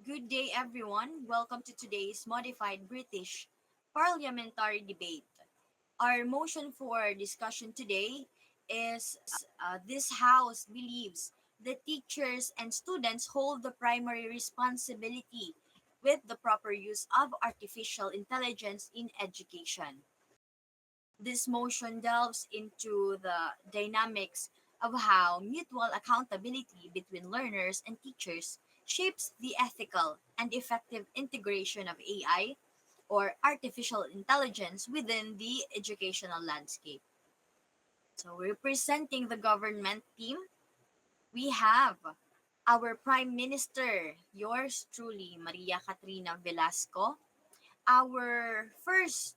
good day, everyone. Welcome to today's modified British parliamentary debate. Our motion for discussion today is this House believes that teachers and students hold the primary responsibility with the proper use of artificial intelligence in education. This motion delves into the dynamics of how mutual accountability between learners and teachers shapes the ethical and effective integration of AI or artificial intelligence within the educational landscape. So, representing the government team, we have our Prime Minister, yours truly, Maria Catrina Velasco, our first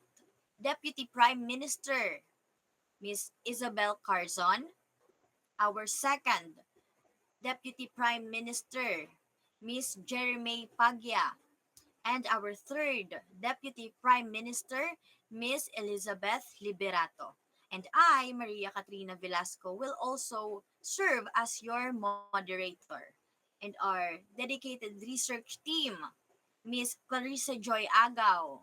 Deputy Prime Minister, Ms. Isabel Carzon, our second Deputy Prime Minister, Ms. Jeremy Paglia, and our third Deputy Prime Minister, Ms. Elizabeth Liberato. And I, Maria Catrina Velasco, will also serve as your moderator. And our dedicated research team, Ms. Clarissa Joy Agaw,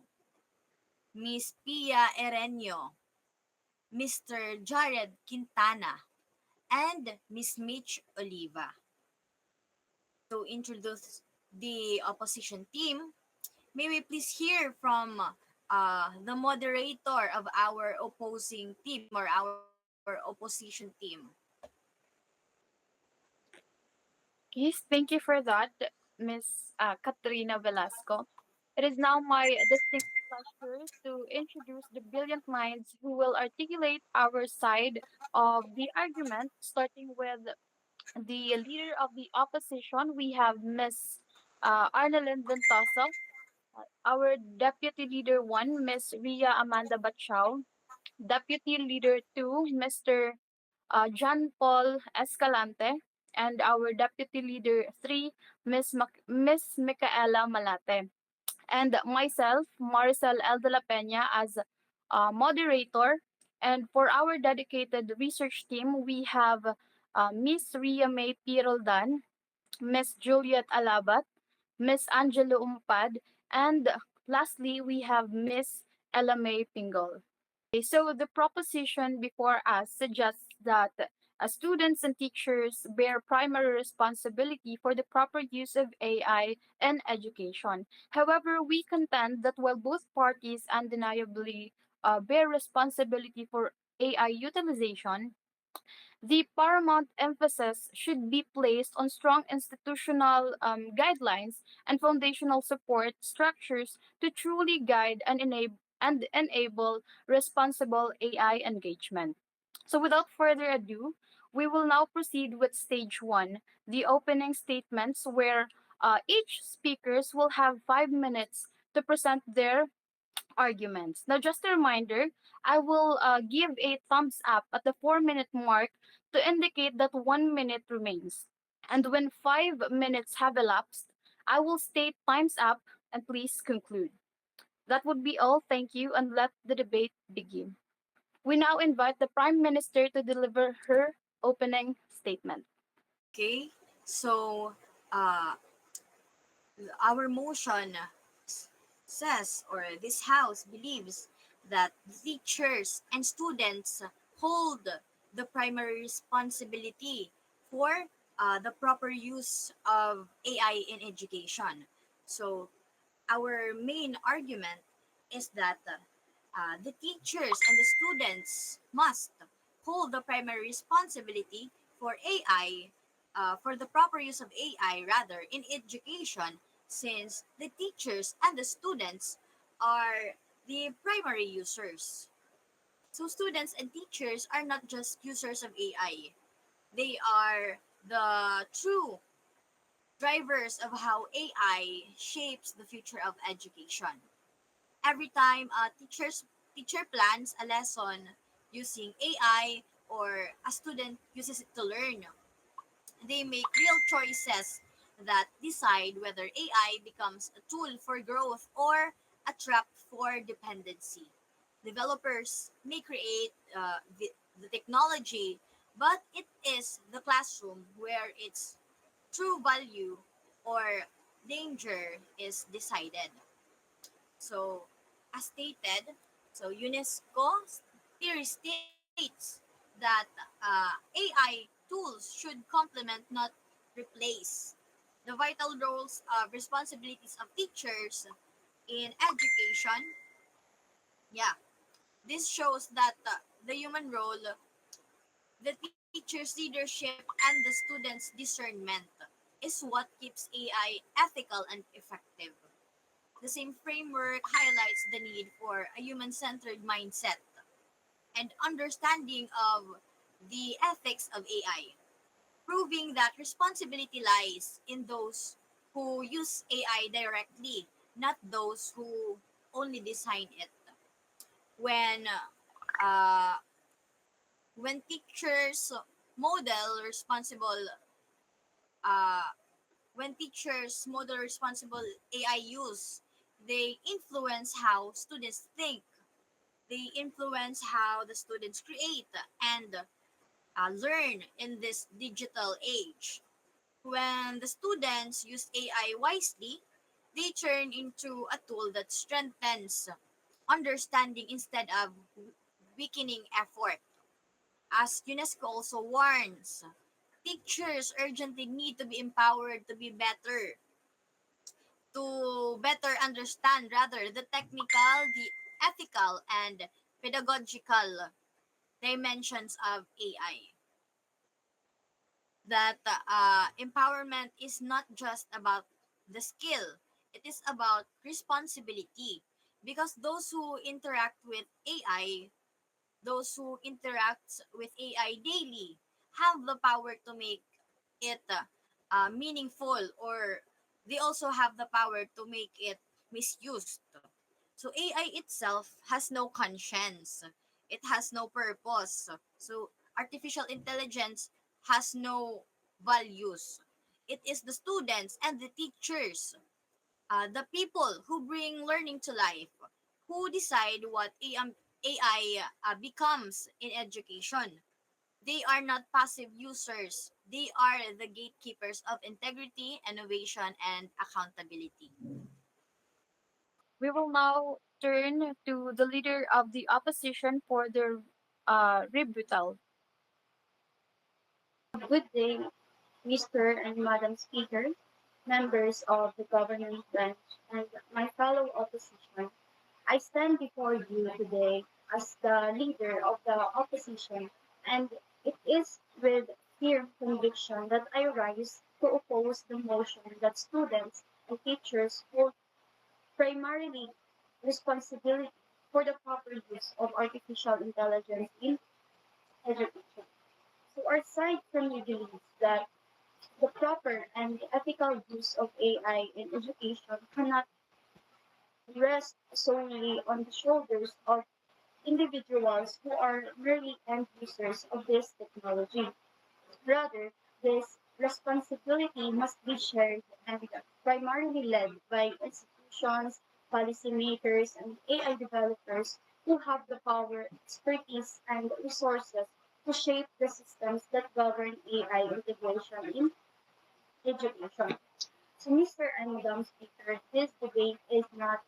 Ms. Pia Erenio, Mr. Jared Quintana, and Miss Mitch Oliva. To introduce the opposition team, may we please hear from the moderator of our opposing team or our opposition team. Yes, thank you for that, Miss Katrina Velasco. It is now my distinct pleasure to introduce the brilliant minds who will articulate our side of the argument, starting with the leader of the opposition. We have Miss Arnalyn Ventoso, our Deputy Leader 1, Miss Ria Amanda Batchao, Deputy Leader 2, Mr. John Paul Escalante, and our Deputy Leader 3, Miss Micaela Malate, and myself, Maricel El de la Peña, as moderator. And for our dedicated research team, we have Miss Ria May Piroldan, Miss Juliet Alabat, Miss Angelo Umpad, and lastly, we have Miss Ella May Pingol. Okay, so the proposition before us suggests that students and teachers bear primary responsibility for the proper use of AI in education. However, we contend that while both parties undeniably bear responsibility for AI utilization, the paramount emphasis should be placed on strong institutional guidelines and foundational support structures to truly guide and enable responsible AI engagement. So, without further ado, we will now proceed with stage one, the opening statements, where each speakers will have 5 minutes to present their arguments. Now, just a reminder, I will give a thumbs up at the 4 minute mark to indicate that 1 minute remains. And when 5 minutes have elapsed, I will state time's up and please conclude. That would be all. Thank you, and let the debate begin. We now invite the Prime Minister to deliver her opening statement. Okay, so uh, our motion says, or this House believes, that teachers and students hold the primary responsibility for the proper use of AI in education. So, our main argument is that the teachers and the students must hold the primary responsibility for AI, for the proper use of AI rather, in education, since the teachers and the students are the primary users. So students and teachers are not just users of AI. They are the true drivers of how AI shapes the future of education. Every time a teacher plans a lesson using AI or a student uses it to learn, they make real choices that decide whether AI becomes a tool for growth or a trap for dependency. Developers may create the technology, but it is the classroom where its true value or danger is decided. So, as stated, so UNESCO theory states that AI tools should complement, not replace, the vital roles of responsibilities of teachers in education. Yeah, this shows that the human role, the teacher's leadership, and the student's discernment is what keeps AI ethical and effective. The same framework highlights the need for a human centered mindset and understanding of the ethics of AI, proving that responsibility lies in those who use AI directly, not those who only design it. When uh, when teachers model responsible uh, when teachers model responsible AI use, they influence how students think. They influence how the students create and learn in this digital age. When the students use AI wisely, they turn into a tool that strengthens understanding instead of weakening effort. As UNESCO also warns, teachers urgently need to be empowered to better understand rather the technical, the ethical, and pedagogical dimensions of AI. That empowerment is not just about the skill, it is about responsibility. Because those who interact with AI daily have the power to make it meaningful, or they also have the power to make it misused. So AI itself has no conscience. It has no purpose. So artificial intelligence has no values. It is the students and the teachers, the people who bring learning to life, who decide what AI becomes in education. They are not passive users. They are the gatekeepers of integrity, innovation, and accountability. We will now turn to the leader of the opposition for their rebuttal. Good day, Mr. and Madam Speaker, members of the government bench, and my fellow opposition. I stand before you today as the leader of the opposition, and it is with firm conviction that I rise to oppose the motion that students and teachers hold primarily responsibility for the proper use of artificial intelligence in education. So our side firmly believes that the proper and ethical use of AI in education cannot rest solely on the shoulders of individuals who are merely end users of this technology. Rather, this responsibility must be shared and primarily led by institutions, policymakers, and AI developers who have the power, expertise, and resources to shape the systems that govern AI integration in education. So, Mr. and Madam Speaker, this debate is not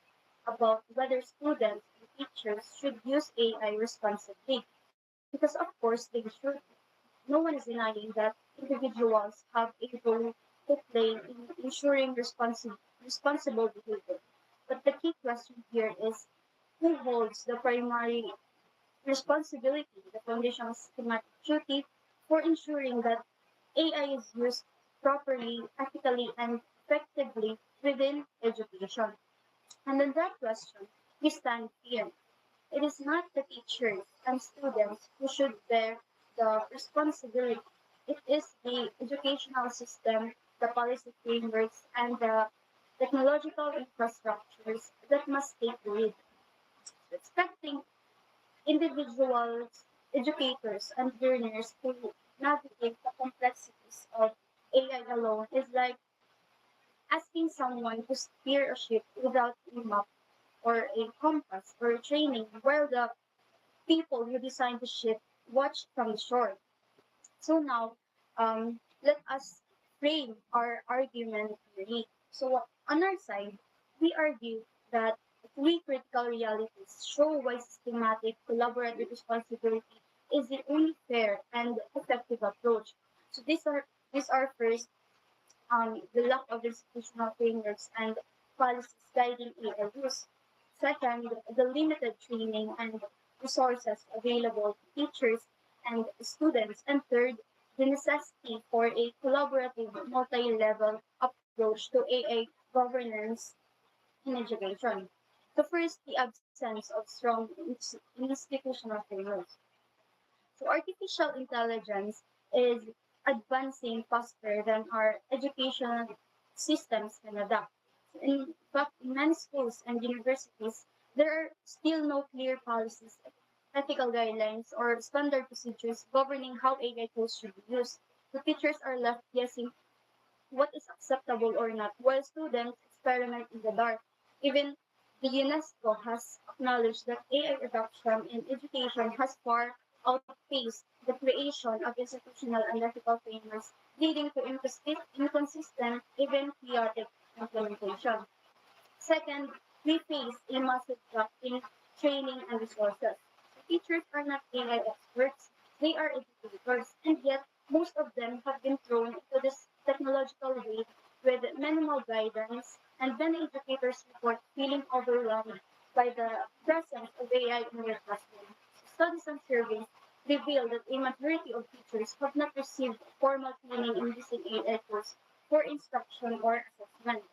about whether students and teachers should use AI responsibly, because of course they should. No one is denying that individuals have a role to play in ensuring responsible behavior. But the key question here is who holds the primary responsibility, the foundational schematic duty for ensuring that AI is used properly, ethically, and effectively within education. And on that question, we stand here. It is not the teachers and students who should bear the responsibility. It is the educational system, the policy frameworks, and the technological infrastructures that must take the lead. Expecting individuals, educators, and learners to navigate the complexities of AI alone is like asking someone to steer a ship without a map or a compass or training while the people who designed the ship watched from the shore. So now, let us frame our argument theory. So on our side, we argue that three critical realities show why systematic collaborative responsibility is the only fair and effective approach. So these are first the lack of institutional frameworks and policies guiding AI use. Second, the limited training and resources available to teachers and students. And third, the necessity for a collaborative multi-level approach to AI governance in education. The first, the absence of strong institutional frameworks. So artificial intelligence is advancing faster than our educational systems can adapt. In fact, in many schools and universities, there are still no clear policies, ethical guidelines, or standard procedures governing how AI tools should be used. The teachers are left guessing what is acceptable or not, while students experiment in the dark. Even the UNESCO has acknowledged that AI adoption in education has far outpaced the creation of institutional and ethical frameworks, leading to inconsistent, even chaotic implementation. Second, we face a massive gap in training and resources. Teachers are not AI experts, they are educators, and yet most of them have been thrown into this technological wave with minimal guidance, and many educators report feeling overwhelmed by the presence of AI in their classroom. Studies and surveys reveal that a majority of teachers have not received formal training in using AI tools for instruction or assessment.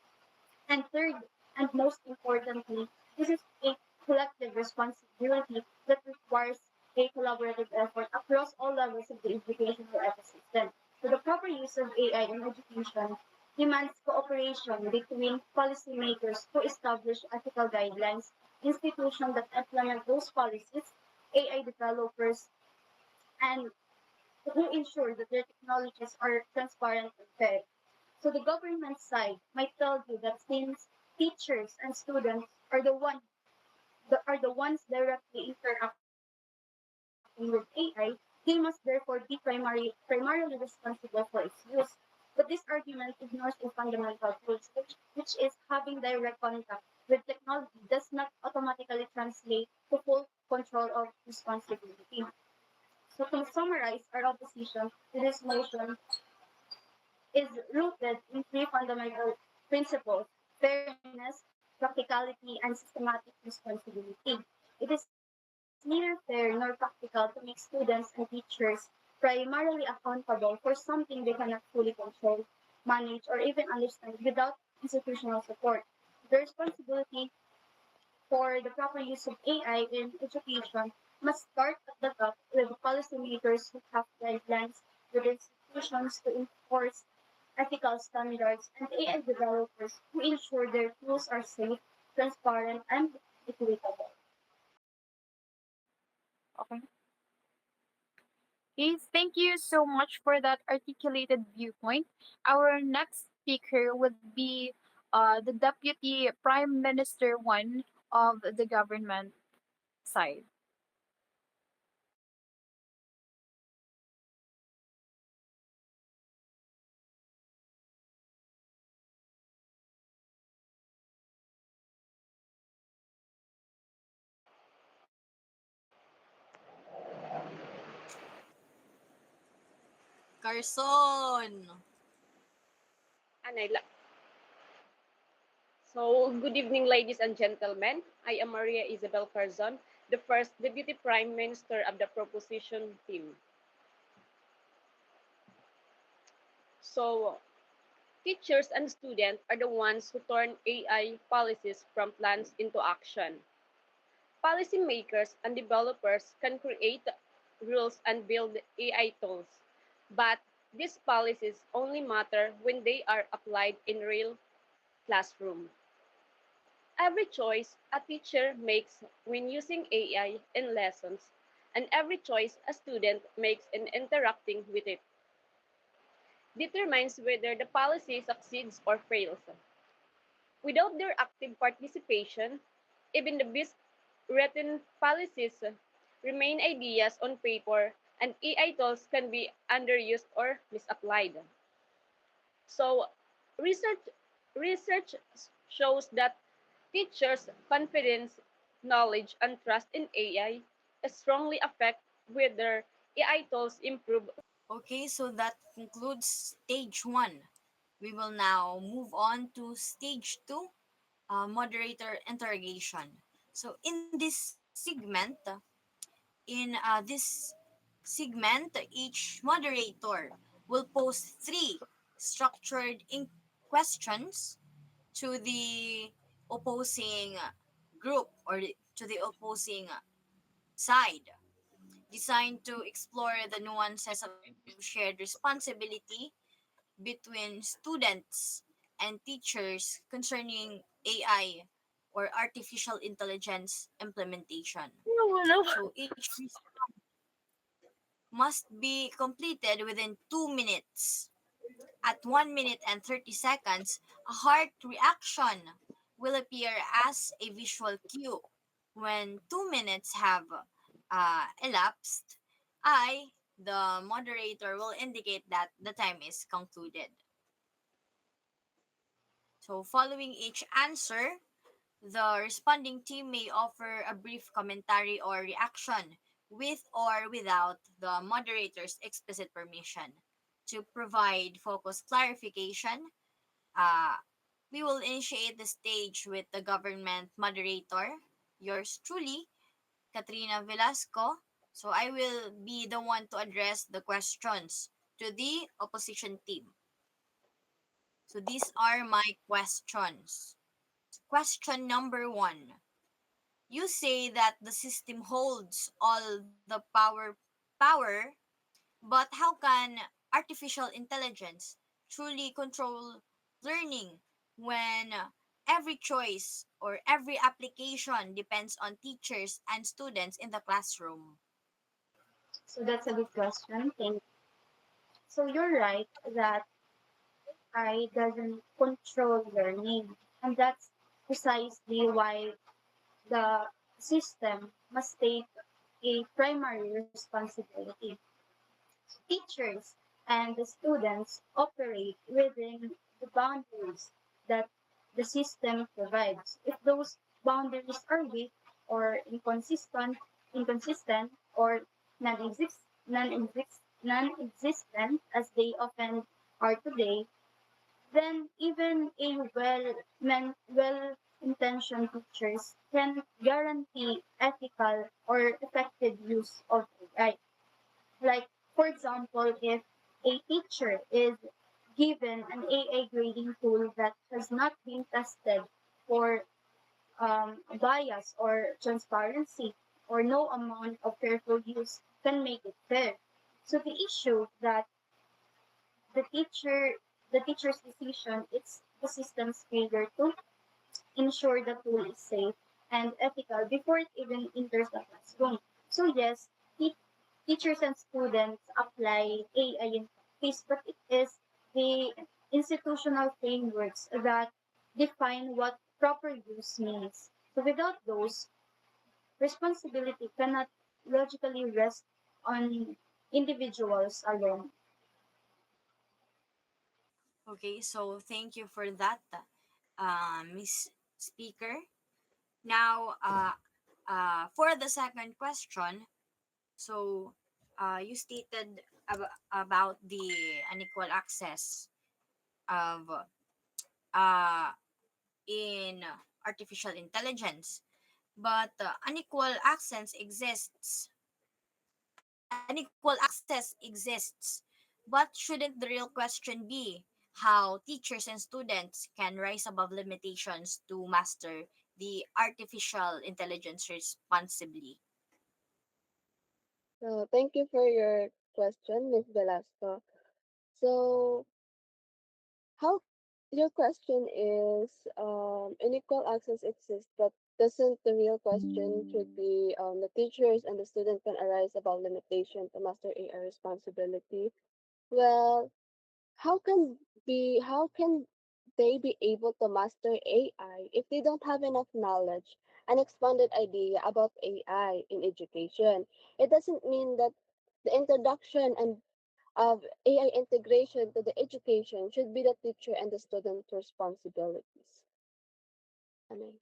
And third, and most importantly, this is a collective responsibility that requires a collaborative effort across all levels of the educational ecosystem. So the proper use of AI in education demands cooperation between policymakers who establish ethical guidelines, institutions that implement those policies, AI developers, and who ensure that their technologies are transparent and fair. So the government side might tell you that since teachers and students are the ones directly interacting with AI, they must therefore be primarily responsible for its use. But this argument ignores a fundamental truth, which is having direct contact with technology does not automatically translate to full control of responsibility. So to summarize our opposition to this motion is rooted in three fundamental principles: fairness, practicality, and systematic responsibility. It is neither fair nor practical to make students and teachers primarily accountable for something they cannot fully control, manage, or even understand without institutional support. The responsibility for the proper use of AI in education must start at the top with policymakers who have guidelines, with institutions to enforce ethical standards, and AI developers who ensure their tools are safe, transparent, and equitable. Okay. Okay, thank you so much for that articulated viewpoint. Our next speaker would be the Deputy Prime Minister one of the government side. Carson! Anay. So, good evening, ladies and gentlemen. I am Maria Isabel Carzon, the first Deputy Prime Minister of the Proposition team. So, teachers and students are the ones who turn AI policies from plans into action. Policymakers and developers can create rules and build AI tools, but these policies only matter when they are applied in real classroom. Every choice a teacher makes when using AI in lessons, and every choice a student makes in interacting with it, determines whether the policy succeeds or fails. Without their active participation, even the best written policies remain ideas on paper, and AI tools can be underused or misapplied. So, research Research shows that teachers' confidence, knowledge, and trust in AI strongly affect whether AI tools improve. Okay, so that concludes stage one. We will now move on to stage two, moderator interrogation. So in this this segment, each moderator will pose three structured questions to the opposing group or to the opposing side, designed to explore the nuances of shared responsibility between students and teachers concerning AI or artificial intelligence implementation. No, no. So each must be completed within 2 minutes. At 1 minute and 30 seconds, a heart reaction will appear as a visual cue. When 2 minutes have elapsed, the moderator, will indicate that the time is concluded. So, following each answer, the responding team may offer a brief commentary or reaction with or without the moderator's explicit permission. To provide focused clarification, uh, we will initiate the stage with the government moderator, yours truly, Katrina Velasco. So I will be the one to address the questions to the opposition team. So these are my questions. Question number one. You say that the system holds all the power, but how can artificial intelligence truly control learning when every choice or every application depends on teachers and students in the classroom? So that's a good question. Thank you. So you're right that I doesn't control learning. And that's precisely why the system must take a primary responsibility. Teachers and the students operate within the boundaries that the system provides. If those boundaries are weak or inconsistent or non-existent as they often are today, then even a well-intentioned teachers can guarantee ethical or effective use of AI. Like, for example, if a teacher is given an AI grading tool that has not been tested for bias or transparency, or no amount of careful use can make it fair. So the issue that the teacher the teacher's decision it's the system's failure to ensure the tool is safe and ethical before it even enters the classroom. So yes, teachers and students apply AI in practice, but it is the institutional frameworks that define what proper use means. So without those, responsibility cannot logically rest on individuals alone. Okay, so thank you for that, Miss Speaker. Now, for the second question, so you stated about the unequal access of uh, in artificial intelligence, but unequal access exists. But shouldn't the real question be how teachers and students can rise above limitations to master the artificial intelligence responsibly? So thank you for your question, Ms. Velasco. So how your question is unequal access exists, but doesn't the real question should be the teachers and the student can arise above limitation to master AI responsibility? Well, how can they be able to master AI if they don't have enough knowledge and expanded idea about AI in education? It doesn't mean that the introduction and of AI integration to the education should be the teacher and the student responsibilities. Ano,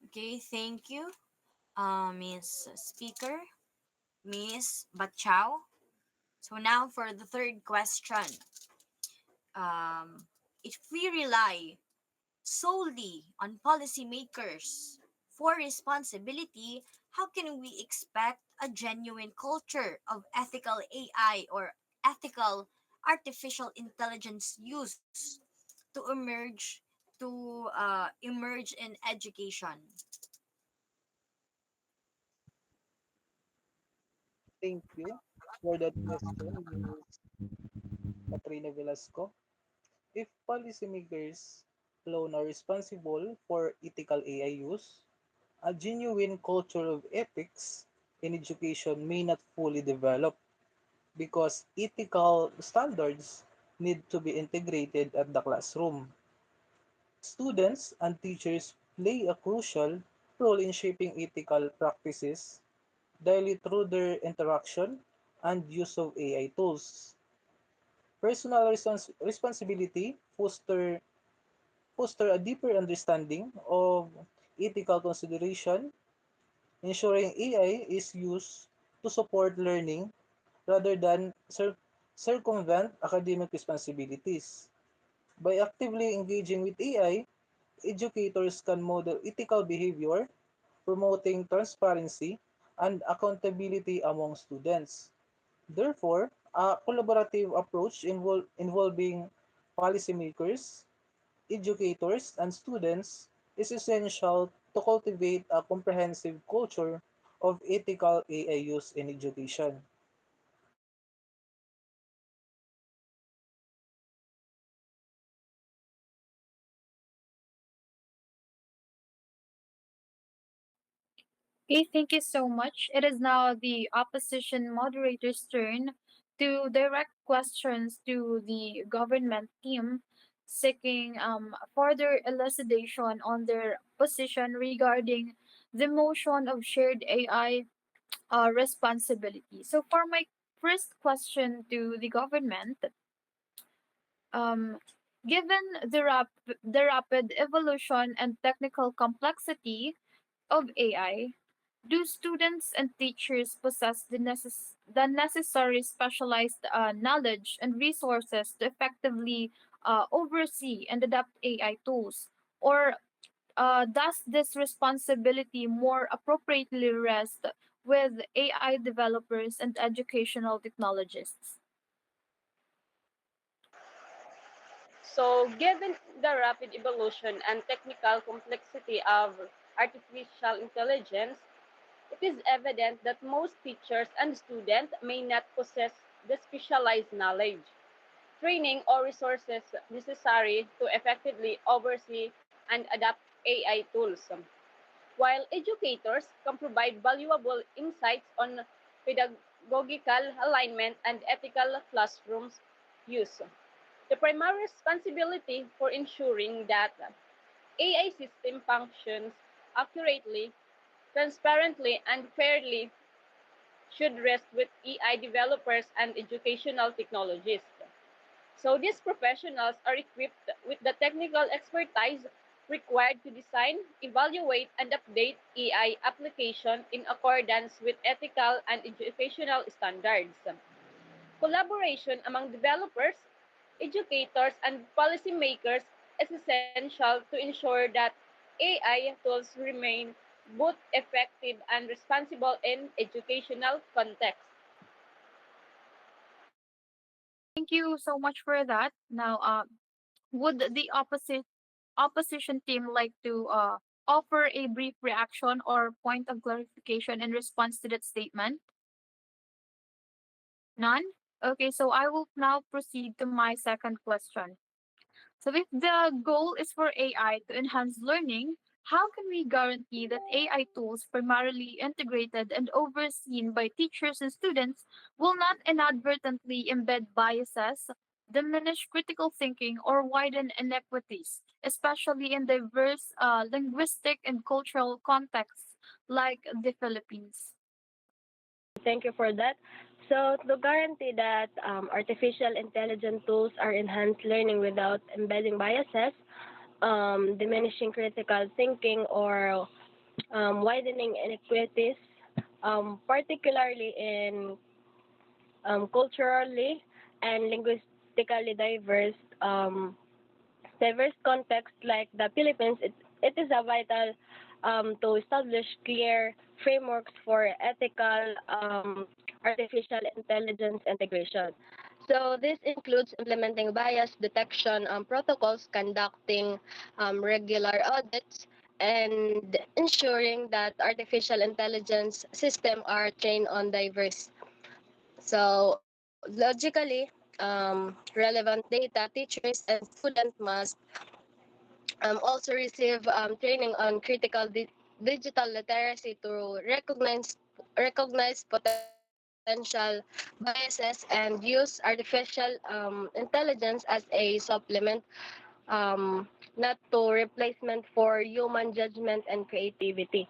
Okay, thank you, Miss Speaker, Miss Bachao. So now for the third question. If we rely solely on policymakers for responsibility, how can we expect a genuine culture of ethical AI or ethical artificial intelligence use to emerge in education? Thank you for that question, Ms. Katrina Velasco. If policymakers alone are responsible for ethical AI use, a genuine culture of ethics in education may not fully develop because ethical standards need to be integrated at the classroom. Students and teachers play a crucial role in shaping ethical practices daily through their interaction and use of AI tools. Personal responsibility foster a deeper understanding of ethical consideration, ensuring AI is used to support learning rather than circumvent academic responsibilities. By actively engaging with AI, educators can model ethical behavior, promoting transparency and accountability among students. Therefore, a collaborative approach involving policymakers, educators, and students is essential to cultivate a comprehensive culture of ethical AI use in education. Okay, thank you so much. It is now the opposition moderator's turn to direct questions to the government team, seeking further elucidation on their position regarding the motion of shared AI responsibility. So, for my first question to the government, um, given the rapid evolution and technical complexity of AI, do students and teachers possess the necessary specialized knowledge and resources to effectively oversee and adapt AI tools? Or does this responsibility more appropriately rest with AI developers and educational technologists? So, given the rapid evolution and technical complexity of artificial intelligence, it is evident that most teachers and students may not possess the specialized knowledge, training, or resources necessary to effectively oversee and adapt AI tools. While educators can provide valuable insights on pedagogical alignment and ethical classrooms use, the primary responsibility for ensuring that AI system functions accurately, transparently, and fairly should rest with AI developers and educational technologists. So these professionals are equipped with the technical expertise required to design, evaluate, and update AI application in accordance with ethical and educational standards. Collaboration among developers, educators, and policymakers is essential to ensure that AI tools remain both effective and responsible in educational context. Thank you so much for that. Now, would the opposition team like to offer a brief reaction or point of clarification in response to that statement? None? Okay, so I will now proceed to my second question. So, if the goal is for AI to enhance learning, how can we guarantee that AI tools, primarily integrated and overseen by teachers and students, will not inadvertently embed biases, diminish critical thinking, or widen inequities, especially in diverse linguistic and cultural contexts like the Philippines? Thank you for that. So, to guarantee that artificial intelligence tools are enhanced learning without embedding biases, diminishing critical thinking, or widening inequities, particularly in culturally and linguistically diverse contexts like the Philippines, it is a vital to establish clear frameworks for ethical artificial intelligence integration. So this includes implementing bias detection protocols, conducting regular audits, and ensuring that artificial intelligence systems are trained on diverse. So logically, relevant data, teachers and students must also receive training on critical digital literacy to recognize potential biases and use artificial intelligence as a supplement, not to replacement for human judgment and creativity.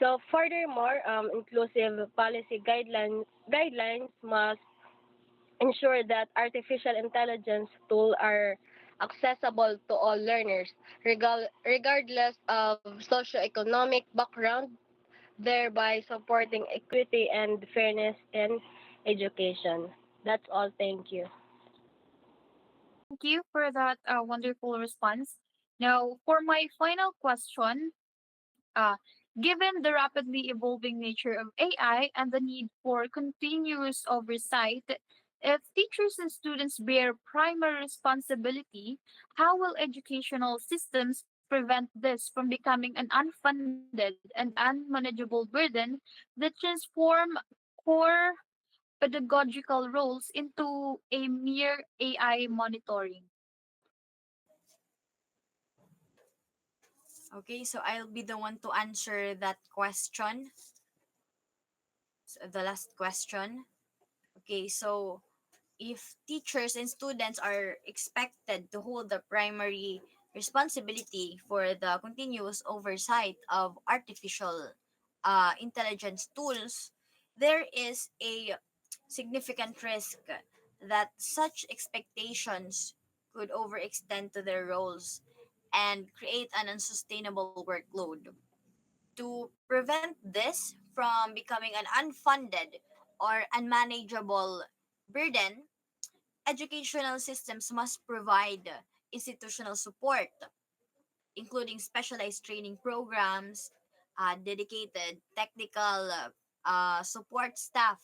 So furthermore, inclusive policy guidelines must ensure that artificial intelligence tools are accessible to all learners, regardless of socioeconomic background, thereby supporting equity and fairness in education. That's all. Thank you. Thank you for that wonderful response. Now, for my final question, uh, given the rapidly evolving nature of AI and the need for continuous oversight, if teachers and students bear primary responsibility, how will educational systems prevent this from becoming an unfunded and unmanageable burden that transform core pedagogical roles into a mere AI monitoring? Okay, so I'll be the one to answer that question, the last question. Okay, so if teachers and students are expected to hold the primary responsibility for the continuous oversight of artificial intelligence tools, there is a significant risk that such expectations could overextend to their roles and create an unsustainable workload. To prevent this from becoming an unfunded or unmanageable burden, educational systems must provide institutional support, including specialized training programs, dedicated technical support staff,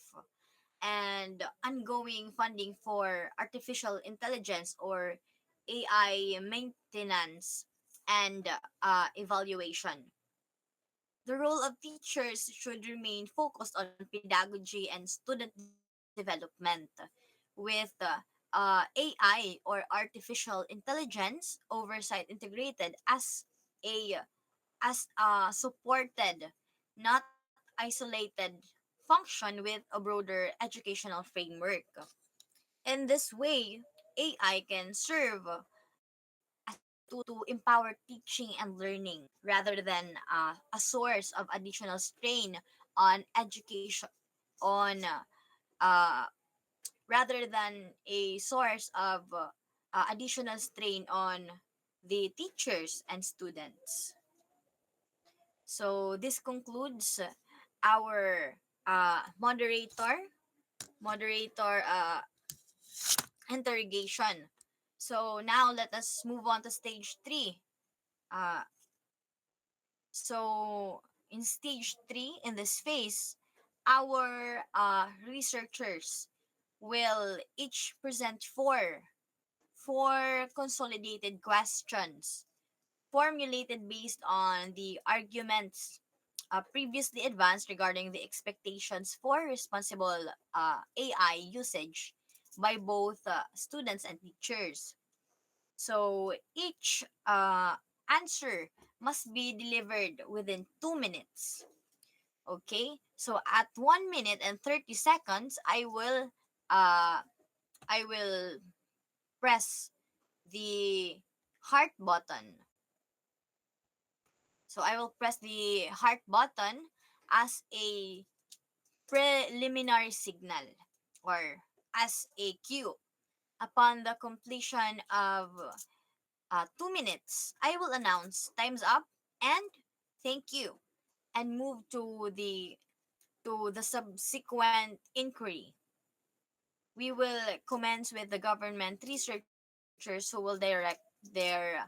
and ongoing funding for artificial intelligence or AI maintenance and evaluation. The role of teachers should remain focused on pedagogy and student development, with AI or artificial intelligence oversight integrated as a supported, not isolated function with a broader educational framework. In this way, AI can serve as a tool to empower teaching and learning rather than a source of additional strain on education on uh, rather than a source of additional strain on the teachers and students. So this concludes our moderator interrogation. So now let us move on to stage three. Uh, so in stage three, in this phase, our researchers will each present four consolidated questions formulated based on the arguments previously advanced regarding the expectations for responsible AI usage by both students and teachers. So each answer must be delivered within 2 minutes. Okay, so at 1 minute and 30 seconds, uh, I will press the heart button. So I will press the heart button as a preliminary signal or as a cue. Upon the completion of 2 minutes, I will announce time's up and thank you and move to the subsequent inquiry. We will commence with the government researchers who will direct their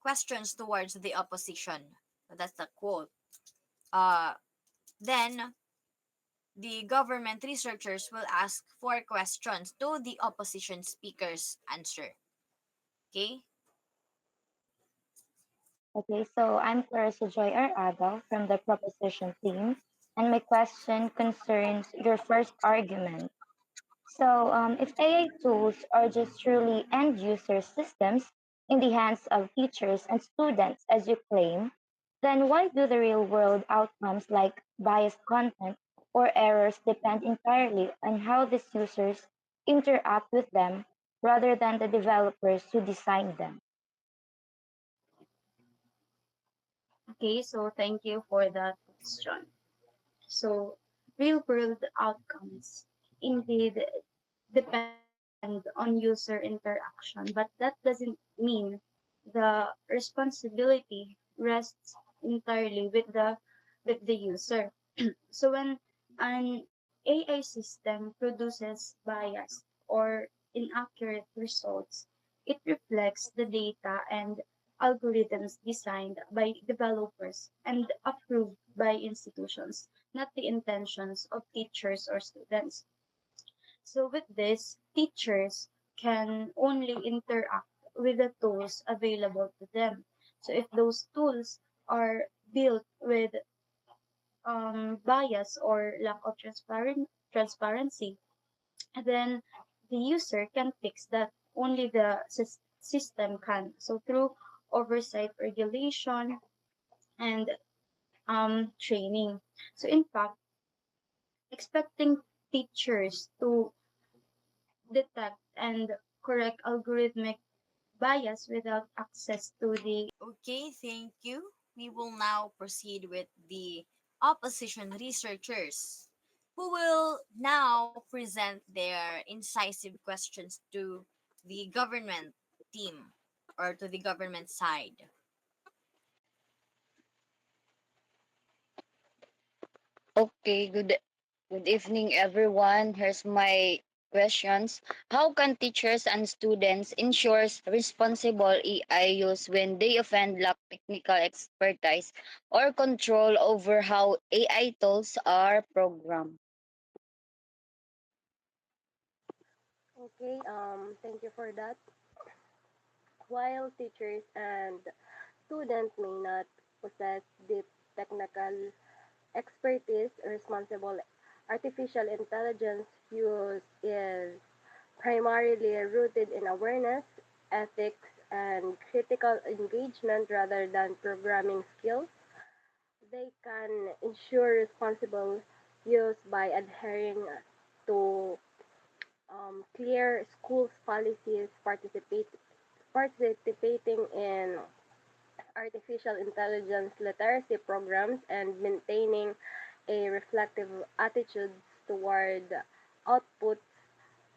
questions towards the opposition. That's the quote. Uh, then the government researchers will ask 4 questions to the opposition speakers answer. Okay? Okay, so I'm Clarissa Joy Arada from the proposition team, and my question concerns your first argument. So, if AI tools are just truly end user systems in the hands of teachers and students, as you claim, then why do the real world outcomes like biased content or errors depend entirely on how these users interact with them rather than the developers who designed them? Okay, so thank you for that question. So, real world outcomes indeed depend on user interaction, but that doesn't mean the responsibility rests entirely with the user. So when an AI system produces biased or inaccurate results, it reflects the data and algorithms designed by developers and approved by institutions, not the intentions of teachers or students. So with this, teachers can only interact with the tools available to them. So if those tools are built with bias or lack of transparency, then the user can fix that. Only the system can. So through oversight, regulation, and training. So in fact, expecting teachers to detect and correct algorithmic bias without access to the Okay, thank you. We will now proceed with the opposition researchers who will now present their incisive questions to the government team or to the government side. Okay, good evening everyone. Here's my questions. How can teachers and students ensure responsible AI use when they often lack technical expertise or control over how AI tools are programmed? Okay, thank you for that. While teachers and students may not possess deep technical expertise, responsible artificial intelligence use is primarily rooted in awareness, ethics, and critical engagement rather than programming skills. They can ensure responsible use by adhering to clear schools policies, participating in artificial intelligence literacy programs, and maintaining a reflective attitude toward outputs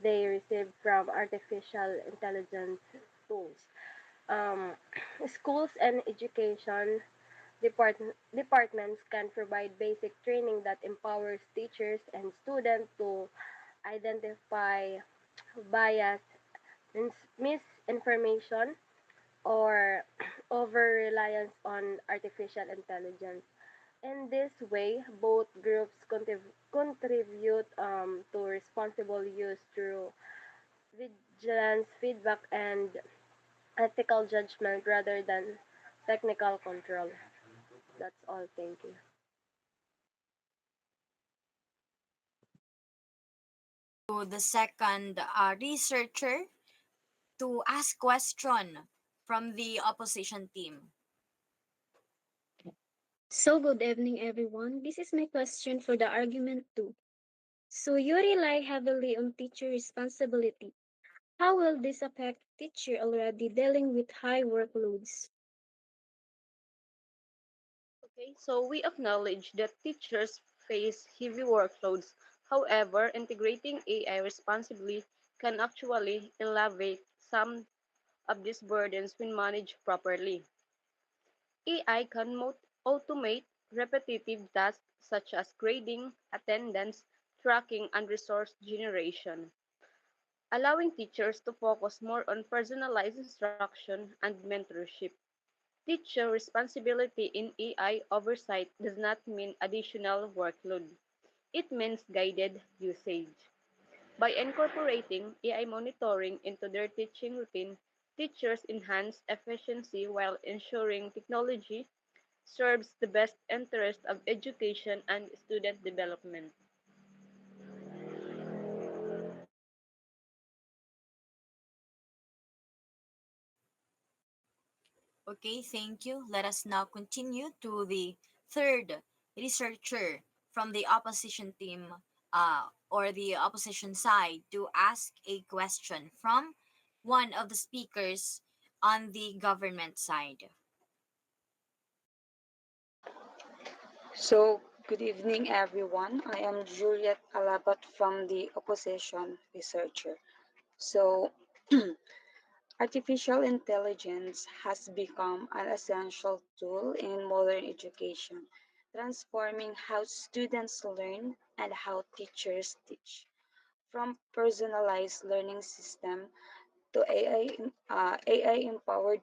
they receive from artificial intelligence tools. Um, Schools and education departments can provide basic training that empowers teachers and students to identify bias, misinformation, or over reliance on artificial intelligence. In this way, both groups contribute to responsible use through vigilance, feedback, and ethical judgment rather than technical control. That's all. Thank you. To the second researcher to ask question from the opposition team. So, good evening, everyone. This is my question for the argument too. So, you rely heavily on teacher responsibility. How will this affect teacher already dealing with high workloads? Okay, so we acknowledge that teachers face heavy workloads. However, integrating AI responsibly can actually alleviate some of these burdens when managed properly. AI can automate repetitive tasks such as grading, attendance, tracking, and resource generation, allowing teachers to focus more on personalized instruction and mentorship. Teacher responsibility in AI oversight does not mean additional workload. It means guided usage. By incorporating AI monitoring into their teaching routine, teachers enhance efficiency while ensuring technology serves the best interest of education and student development. Okay, thank you. Let us now continue to the third researcher from the opposition team or the opposition side to ask a question from one of the speakers on the government side. So, good evening, everyone. I am Juliet Alabat from the Opposition Researcher. So, artificial intelligence has become an essential tool in modern education, transforming how students learn and how teachers teach. From personalized learning system to AI empowered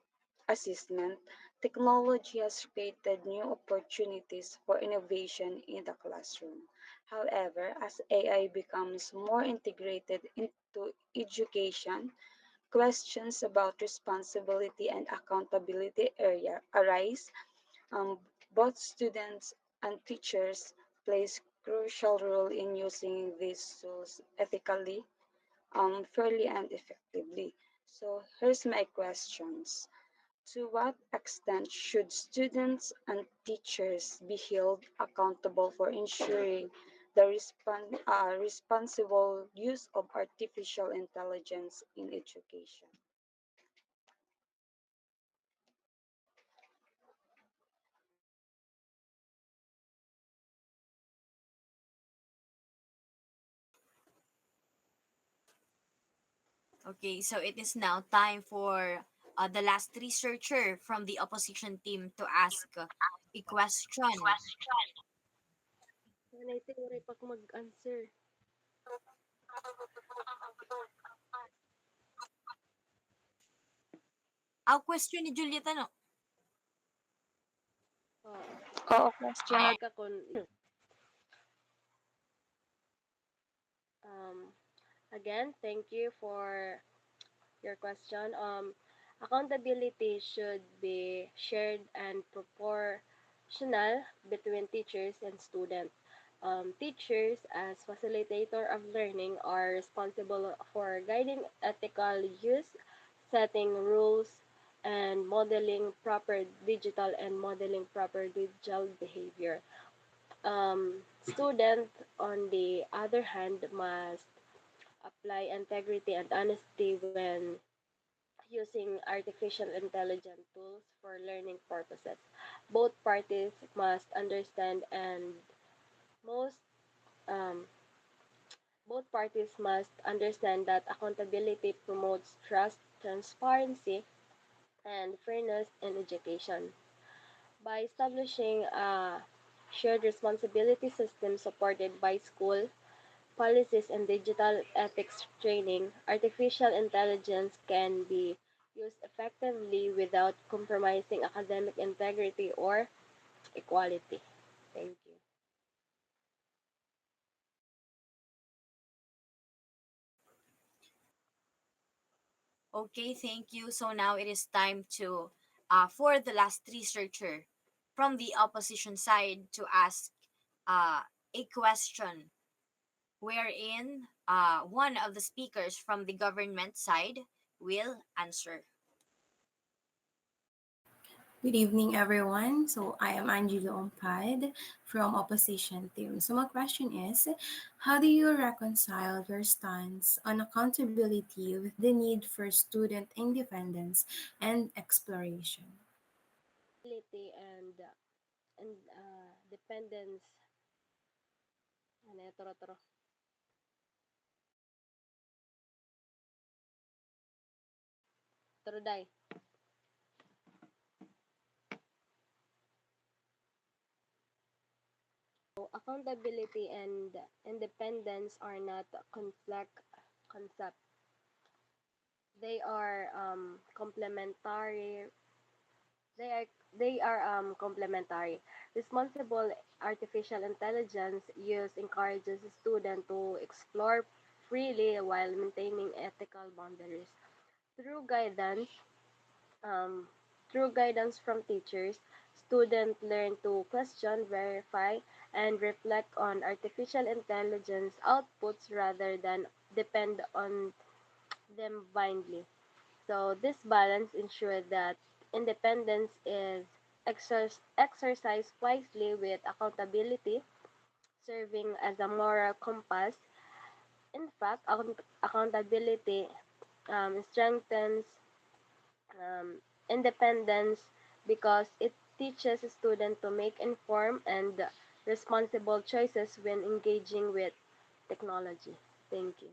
assessment, technology has created new opportunities for innovation in the classroom. However, as AI becomes more integrated into education, questions about responsibility and accountability area arise. Um, Both students and teachers plays crucial role in using these tools ethically, fairly and effectively. So here's my questions. To what extent should students and teachers be held accountable for ensuring the responsible use of artificial intelligence in education? Okay, so it is now time for the last researcher from the opposition team to ask a question. Nanay tinguray pag mag-answer. Ang question ni Juliet ano? Oo. Oo, question na. Balik ako. Um, Again, thank you for your question. Accountability should be shared and proportional between teachers and students. Teachers, as facilitator of learning, are responsible for guiding ethical use, setting rules, and modeling proper digital behavior. Students, on the other hand, must apply integrity and honesty when using artificial intelligence tools for learning purposes. Both parties must understand and most um, both parties must understand that accountability promotes trust, transparency, and fairness in education. By establishing a shared responsibility system supported by school policies and digital ethics training, artificial intelligence can be used effectively without compromising academic integrity or equality. Thank you. Okay, thank you. So now it is time to for the last researcher from the opposition side to ask uh, a question wherein one of the speakers from the government side will answer. Good evening, everyone. So I am Angelo Ompad from Opposition Team. So my question is, how do you reconcile your stance on accountability with the need for student independence and exploration? Ability and dependence Ano, turo, turo. Turo, day. So, accountability and independence are not conflict concept. They are complementary. They are complementary. Responsible artificial intelligence use encourages the student to explore freely while maintaining ethical boundaries. Through guidance, um, through guidance from teachers, students learn to question, verify, and reflect on artificial intelligence outputs rather than depend on them blindly. So this balance ensures that independence is exercised wisely with accountability, serving as a moral compass. In fact, accountability strengthens um, independence because it teaches a student to make informed and responsible choices when engaging with technology. Thank you.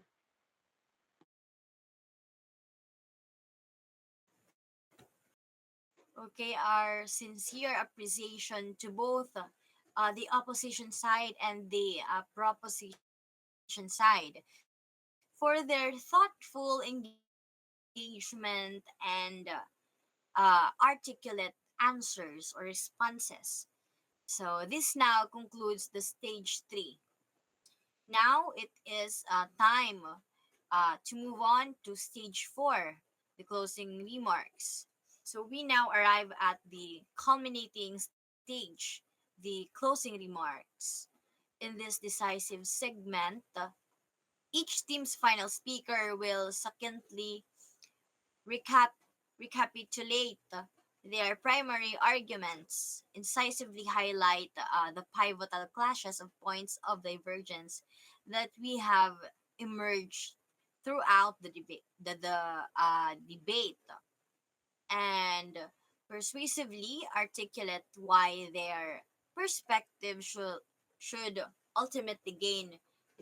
Okay, our sincere appreciation to both the opposition side and the proposition side for their thoughtful engagement and articulate answers or responses. So this now concludes the stage 3. Now it is time to move on to stage 4, the closing remarks. So we now arrive at the culminating stage, the closing remarks. In this decisive segment, each team's final speaker will succinctly recap recapitulate their primary arguments, incisively highlight the pivotal clashes of points of divergence that we have emerged throughout the debate, and persuasively articulate why their perspective should ultimately gain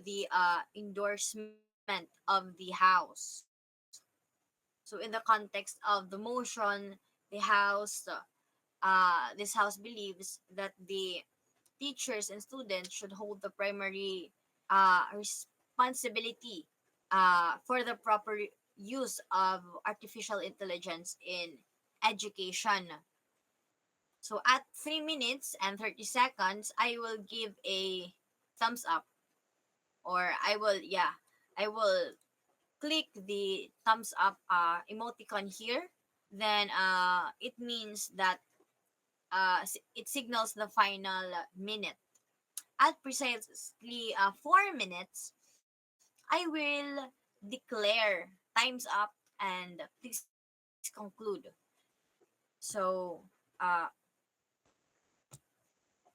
the endorsement of the House. So, in the context of the motion, this House believes that the teachers and students should hold the primary responsibility for the proper use of artificial intelligence in education. So, at 3 minutes and 30 seconds, I will give a thumbs up, or I will click the thumbs up emoticon here. Then it means that it signals the final minute. At precisely 4 minutes, I will declare time's up and please conclude. So, uh,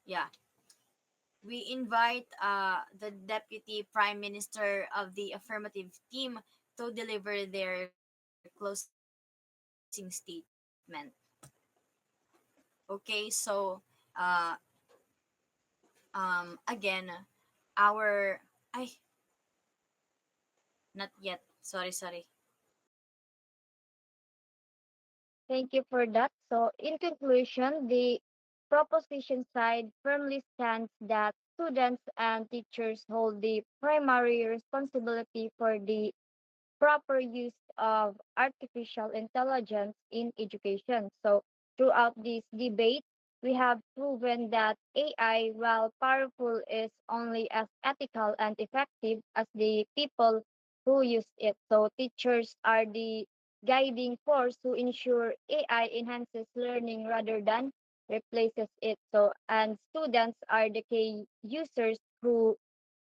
yeah, we invite the Deputy Prime Minister of the affirmative team to deliver their closing statement. Okay, so uh, again, our I not yet. Sorry. Thank you for that. So, in conclusion, the proposition side firmly stands that students and teachers hold the primary responsibility for the proper use of artificial intelligence in education. So, throughout this debate, we have proven that AI, while powerful, is only as ethical and effective as the people who use it. So, teachers are the guiding force to ensure AI enhances learning rather than replaces it. So, and students are the key users who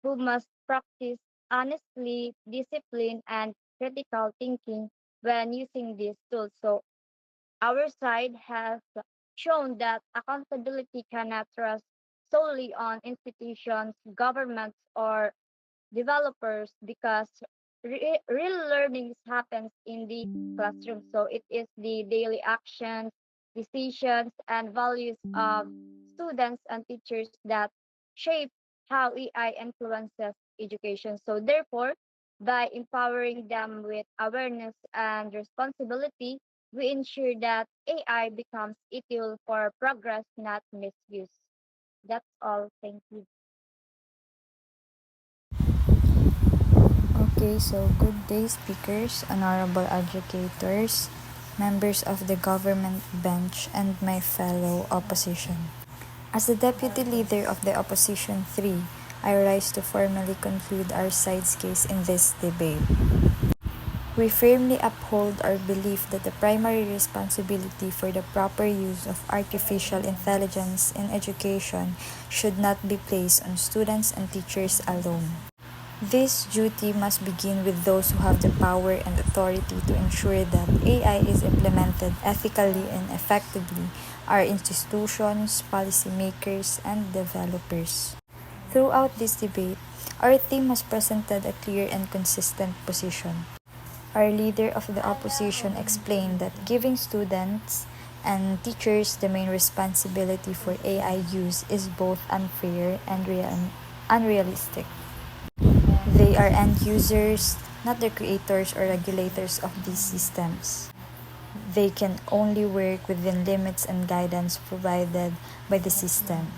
must practice honestly, discipline, and critical thinking when using these tools. So our side has shown that accountability cannot rest solely on institutions, governments, or developers because real learning happens in the classroom. So it is the daily actions, decisions, and values of students and teachers that shape how AI influences education. So, therefore, by empowering them with awareness and responsibility, we ensure that AI becomes a tool for progress, not misuse. That's all. Thank you. Okay, so good day, speakers, honorable educators, members of the government bench, and my fellow opposition. As the deputy leader of the opposition 3, I rise to formally conclude our side's case in this debate. We firmly uphold our belief that the primary responsibility for the proper use of artificial intelligence in education should not be placed on students and teachers alone. This duty must begin with those who have the power and authority to ensure that AI is implemented ethically and effectively, our institutions, policymakers, and developers. Throughout this debate, our team has presented a clear and consistent position. Our leader of the opposition explained that giving students and teachers the main responsibility for AI use is both unfair and unrealistic. They are end users, not the creators or regulators of these systems. They can only work within limits and guidance provided by the system.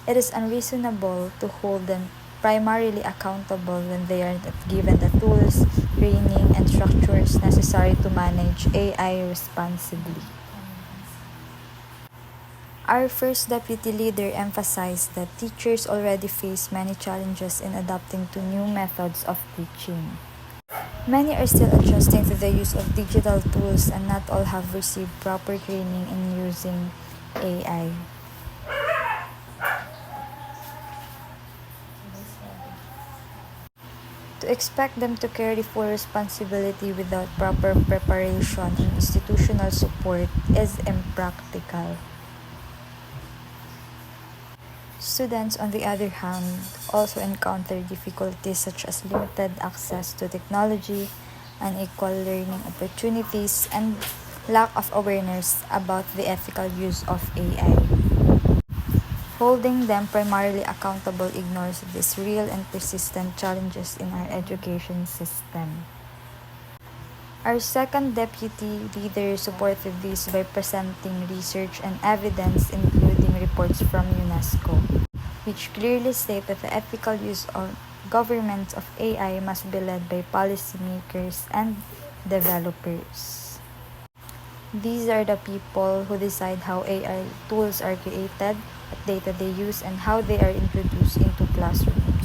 It is unreasonable to hold them primarily accountable when they are not given the tools, training, and structures necessary to manage AI responsibly. Our first deputy leader emphasized that teachers already face many challenges in adapting to new methods of teaching. Many are still adjusting to the use of digital tools and not all have received proper training in using AI. To expect them to carry full responsibility without proper preparation and institutional support is impractical. Students, on the other hand, also encounter difficulties such as limited access to technology, unequal learning opportunities, and lack of awareness about the ethical use of AI. Holding them primarily accountable ignores these real and persistent challenges in our education system. Our second deputy leader supported this by presenting research and evidence, including reports from UNESCO, which clearly state that the ethical use of governments of AI must be led by policymakers and developers. These are the people who decide how AI tools are created, what data they use, and how they are introduced into classrooms.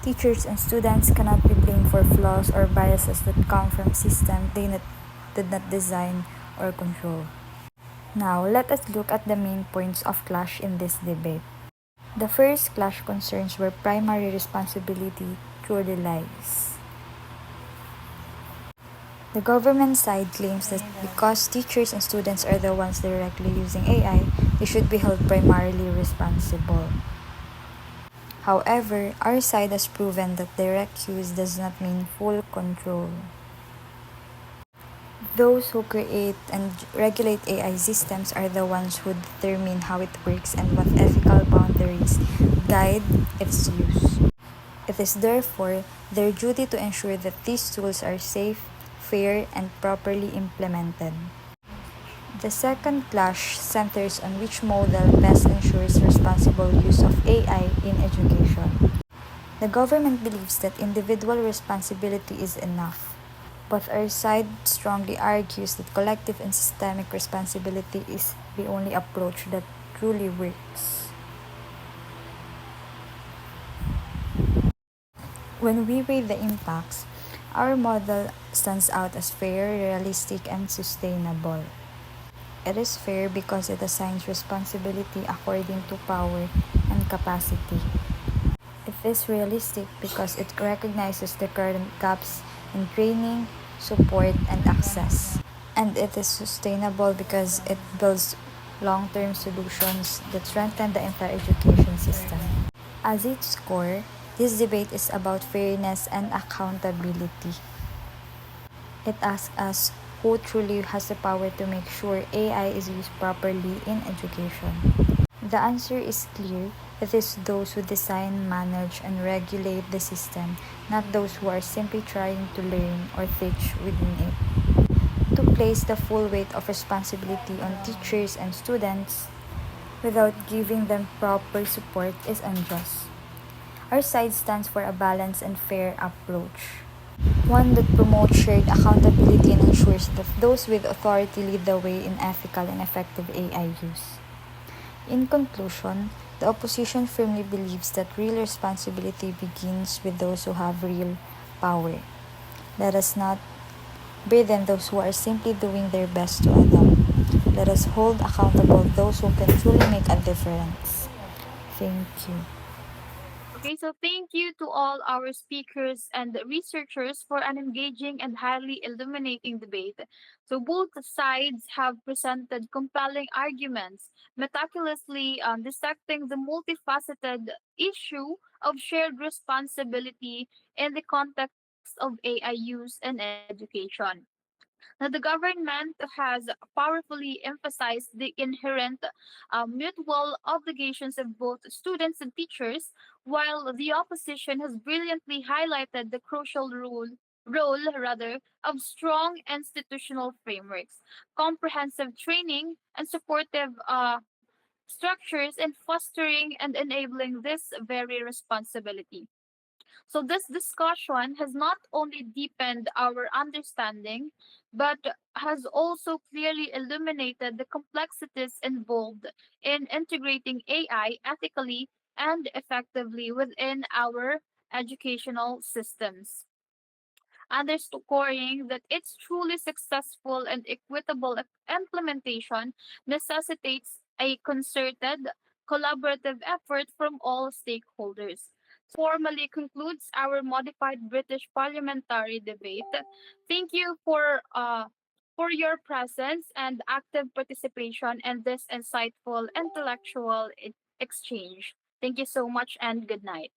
Teachers and students cannot be blamed for flaws or biases that come from systems they did not design or control. Now, let us look at the main points of clash in this debate. The first clash concerns where primary responsibility truly lies. The government side claims that because teachers and students are the ones directly using AI, they should be held primarily responsible. However, our side has proven that direct use does not mean full control. Those who create and regulate AI systems are the ones who determine how it works and what ethical boundaries guide its use. It is therefore their duty to ensure that these tools are safe, fair, and properly implemented. The second clash centers on which model best ensures responsible use of AI in education. The government believes that individual responsibility is enough, but our side strongly argues that collective and systemic responsibility is the only approach that truly works. When we weigh the impacts, our model stands out as fair, realistic, and sustainable. It is fair because it assigns responsibility according to power and capacity. It is realistic because it recognizes the current gaps in training, support, and access. And it is sustainable because it builds long-term solutions that strengthen the entire education system. At its core, this debate is about fairness and accountability. It asks us who truly has the power to make sure AI is used properly in education. The answer is clear. It is those who design, manage, and regulate the system, not those who are simply trying to learn or teach within it. To place the full weight of responsibility on teachers and students without giving them proper support is unjust. Our side stands for a balanced and fair approach, one that promotes shared accountability and ensures that those with authority lead the way in ethical and effective AI use. In conclusion, the opposition firmly believes that real responsibility begins with those who have real power. Let us not burden those who are simply doing their best to adapt. Let us hold accountable those who can truly make a difference. Thank you. Okay, so thank you to all our speakers and researchers for an engaging and highly illuminating debate. So both sides have presented compelling arguments, meticulously dissecting the multifaceted issue of shared responsibility in the context of AI use and education. Now, the government has powerfully emphasized the inherent mutual obligations of both students and teachers, while the opposition has brilliantly highlighted the crucial role of strong institutional frameworks, comprehensive training, and supportive structures in fostering and enabling this very responsibility. So, this discussion has not only deepened our understanding, but has also clearly illuminated the complexities involved in integrating AI ethically and effectively within our educational systems, underscoring that its truly successful and equitable implementation necessitates a concerted, collaborative effort from all stakeholders. Formally concludes our modified British parliamentary debate. Thank you for your presence and active participation in this insightful intellectual exchange. Thank you so much and good night.